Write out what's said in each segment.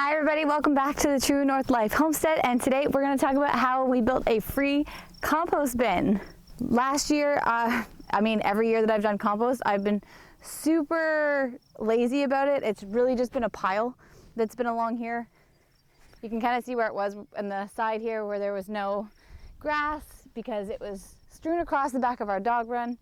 Hi everybody, welcome back to the True North Life Homestead, and today we're going to talk about how we built a free compost bin. Last year, every year that I've done compost, I've been super lazy about it. It's really just been a pile that's been along here. You can kind of see where it was on the side here where there was no grass because it was strewn across the back of our dog run,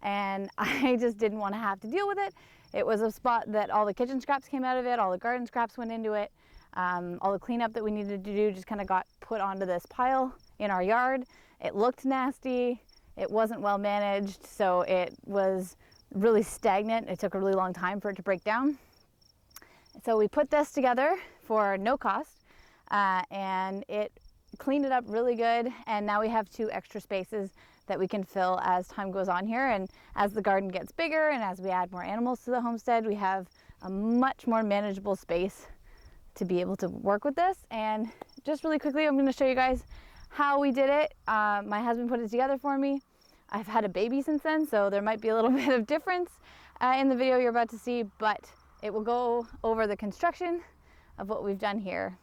and I just didn't want to have to deal with it. It was a spot that all the kitchen scraps came out of it, all the garden scraps went into it, all the cleanup that we needed to do just kind of got put onto this pile in our yard. It looked nasty, it wasn't well managed, so it was really stagnant. It took a really long time for it to break down. So we put this together for no cost, and it cleaned it up really good, and now we have 2 extra spaces that we can fill as time goes on here, and as the garden gets bigger and as we add more animals to the homestead, we have a much more manageable space to be able to work with this. And just really quickly, I'm going to show you guys how we did it. My husband put it together for me. I've had a baby since then, so there might be a little bit of difference in the video you're about to see, but it will go over the construction of what we've done here.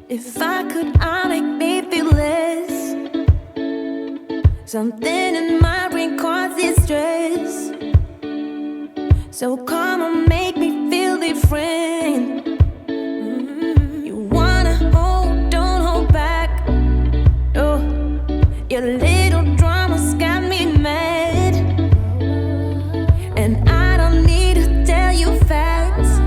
If I could, I'd make me feel less. Something in my brain causes stress. So come on, make me feel different. You wanna hold, don't hold back. Oh, you're a little drama's got me mad, and I don't need to tell you facts.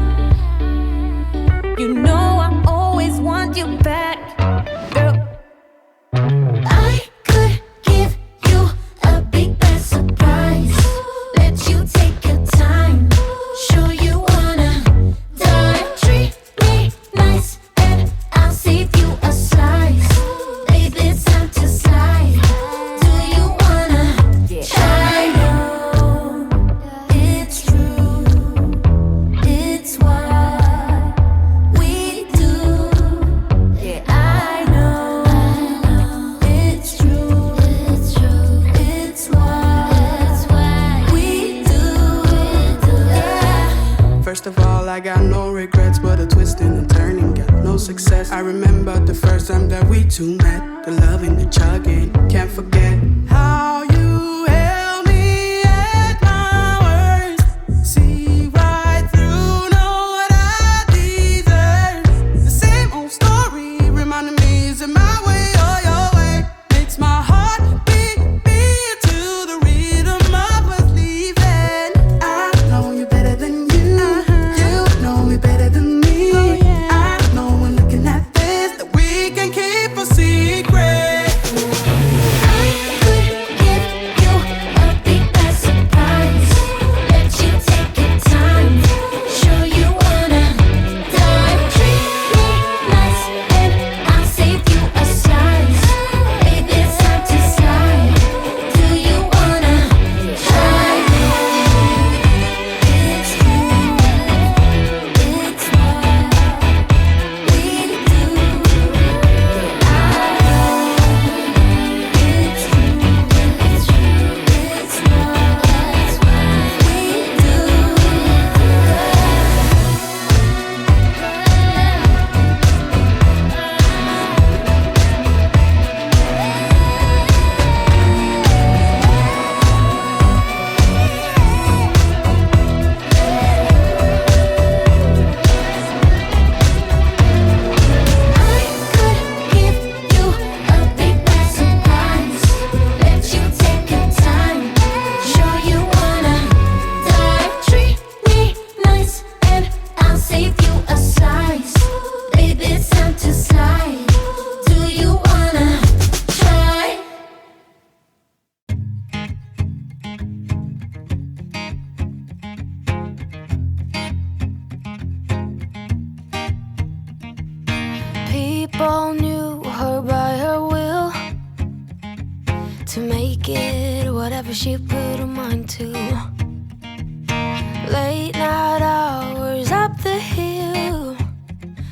You know I always want you back, girl. I could give you a big bad surprise. Let you take your time. Sure you wanna dive. Treat me nice and I'll save you a slice. Baby, it's time to slide. Do you wanna try? No, it's true. It's what we do. Yeah, I know. It's true. It's true. It's what we do. Yeah. First of all, I got no regrets, but a twist and a turning, got no success. I remember the first time that we two met, the loving, the chugging. Can't forget how you held me at my worst. See right through, know what I deserve. The same old story reminding me, is it my way or your way? Makes my heart beat to the rhythm of us leaving. I know you better than you. You know me better than me. I know when looking at this that we can keep a secret. I could give you a big bad surprise. Let you take your time. Sure you wanna dive. Treat me nice and I'll save you a slice. Baby, it's time to slide. Do you wanna try? It's true. It's what we do. I know. It's true. It's true. It's what we do. I could give you a big bad surprise. Let you take your time. Sure you wanna dive. Treat me nice and I'll save you a slice. Baby, it's time to slide. Do you wanna try? People knew her by her will, to make it whatever she put her mind to. Late night hours up the hill,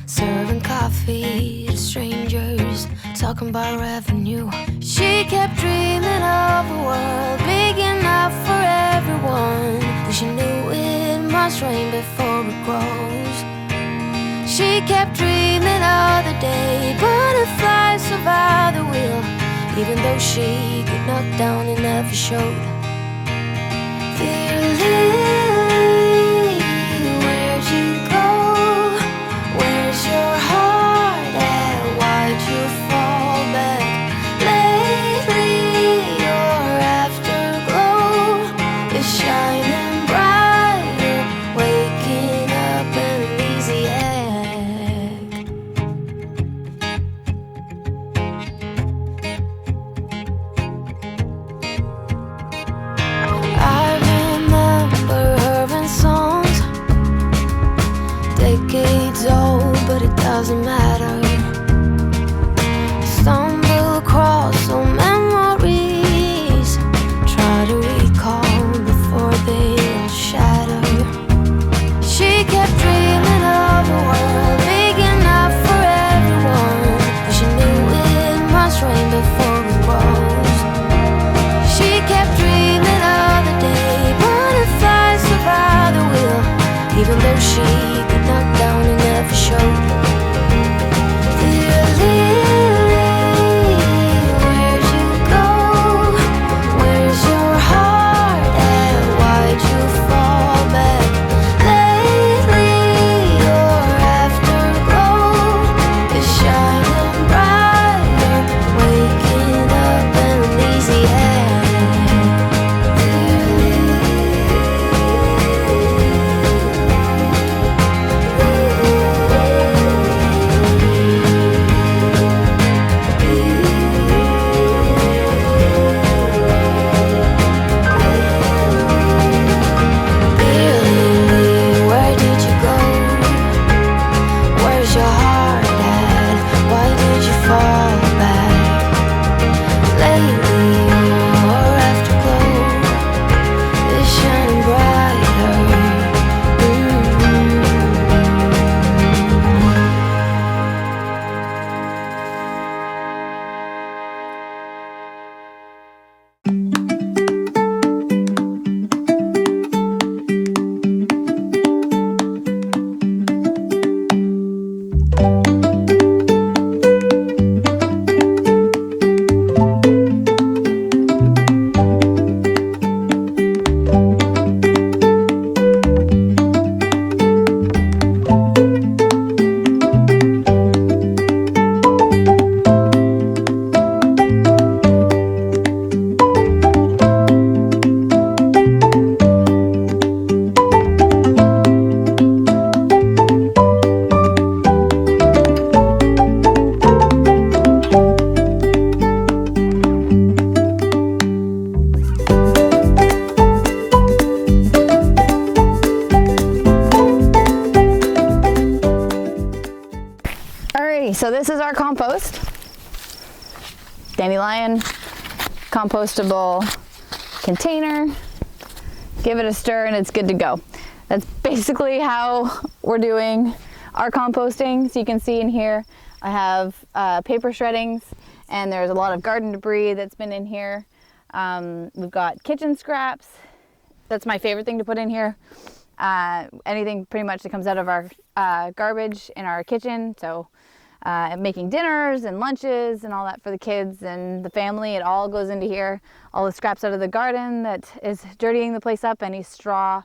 serving coffee to strangers, talking about revenue. She kept dreaming of a world big enough for everyone, and she knew it must rain before it grows. She kept dreaming of the day butterflies survive the wheel, even though she got knocked down and never showed. Dear Lily, where'd you go? Where's your heart at? Why'd you fall back? Lately your afterglow is shining brighter, waking up an easy egg. I remember her in songs, decades old, but it doesn't matter. Stumble across old memories, try to recall before they all shatter. She kept dreaming of a world big enough for everyone, but she knew it must rain before it grows. She kept dreaming of the day butterflies survive the wheel, even though she got knocked down and never showed. this is our compost. Dandelion, compostable container. Give it a stir and it's good to go. That's basically how we're doing our composting. So you can see in here, I have paper shreddings, and there's a lot of garden debris that's been in here. We've got kitchen scraps. That's my favorite thing to put in here. Anything pretty much that comes out of our garbage in our kitchen. So making dinners and lunches and all that for the kids and the family, it all goes into here. All the scraps out of the garden that is dirtying the place up, any straw,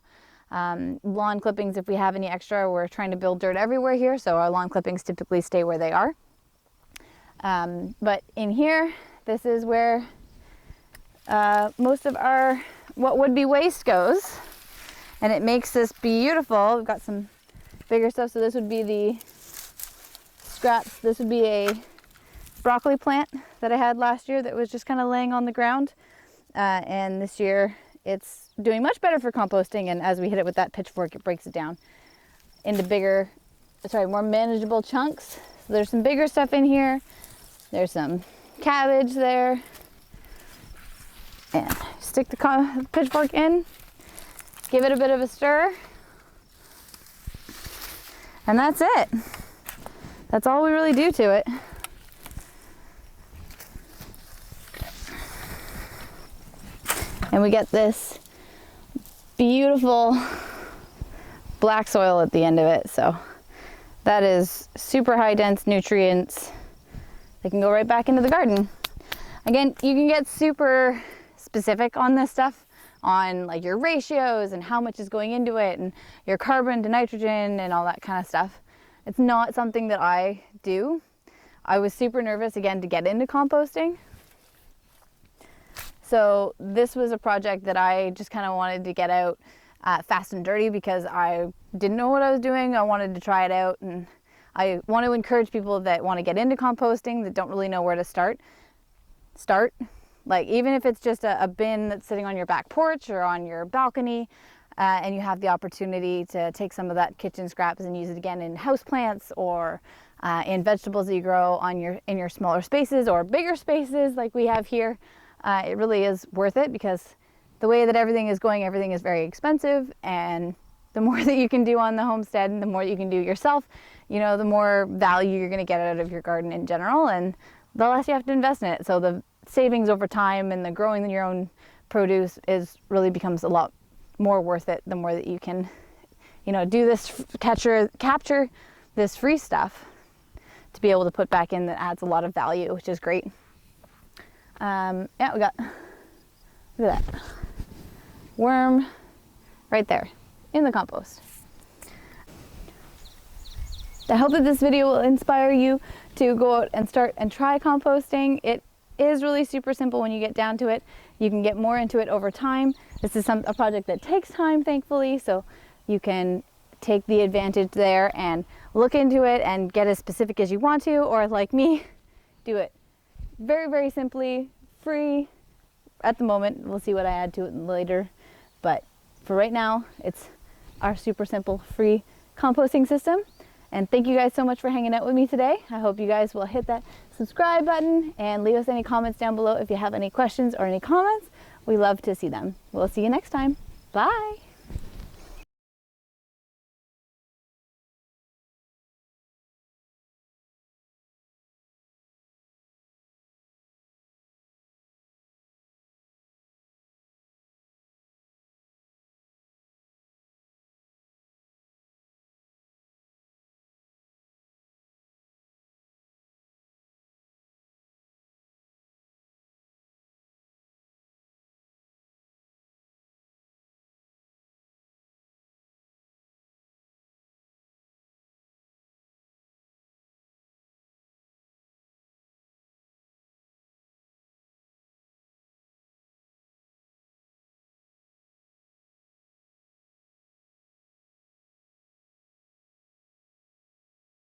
lawn clippings if we have any extra. We're trying to build dirt everywhere here, so our lawn clippings typically stay where they are. But in here, this is where most of our what would be waste goes, and it makes this beautiful. We've got some bigger stuff, so this would be the scraps. This would be a broccoli plant that I had last year that was just kind of laying on the ground, and this year it's doing much better for composting, and as we hit it with that pitchfork, it breaks it down into more manageable chunks. So there's some bigger stuff in here. There's some cabbage there. And stick the pitchfork in, give it a bit of a stir, and that's it. That's all we really do to it. And we get this beautiful black soil at the end of it. So that is super high dense nutrients. They can go right back into the garden. Again, you can get super specific on this stuff, on like your ratios and how much is going into it and your carbon to nitrogen and all that kind of stuff. It's not something that I do. I was super nervous again to get into composting. So this was a project that I just kind of wanted to get out fast and dirty because I didn't know what I was doing. I wanted to try it out, and I want to encourage people that want to get into composting that don't really know where to start. Like, even if it's just a bin that's sitting on your back porch or on your balcony, and you have the opportunity to take some of that kitchen scraps and use it again in houseplants or in vegetables that you grow in your smaller spaces or bigger spaces like we have here, it really is worth it, because the way that everything is going, everything is very expensive, and the more that you can do on the homestead and the more that you can do yourself, the more value you're going to get out of your garden in general, and the less you have to invest in it. So the savings over time and the growing your own produce really becomes a lot more worth it the more that you can, do this, capture this free stuff to be able to put back in that adds a lot of value, which is great. Yeah, we got, look at that worm right there in the compost. I hope that this video will inspire you to go out and start and try composting. It is really super simple when you get down to it. You can get more into it over time. This is a project that takes time, thankfully, so you can take the advantage there and look into it and get as specific as you want to, or like me, do it very, very simply, free at the moment. We'll see what I add to it later, but for right now, it's our super simple free composting system. And thank you guys so much for hanging out with me today. I hope you guys will hit that subscribe button and leave us any comments down below if you have any questions or any comments. We love to see them. We'll see you next time. Bye.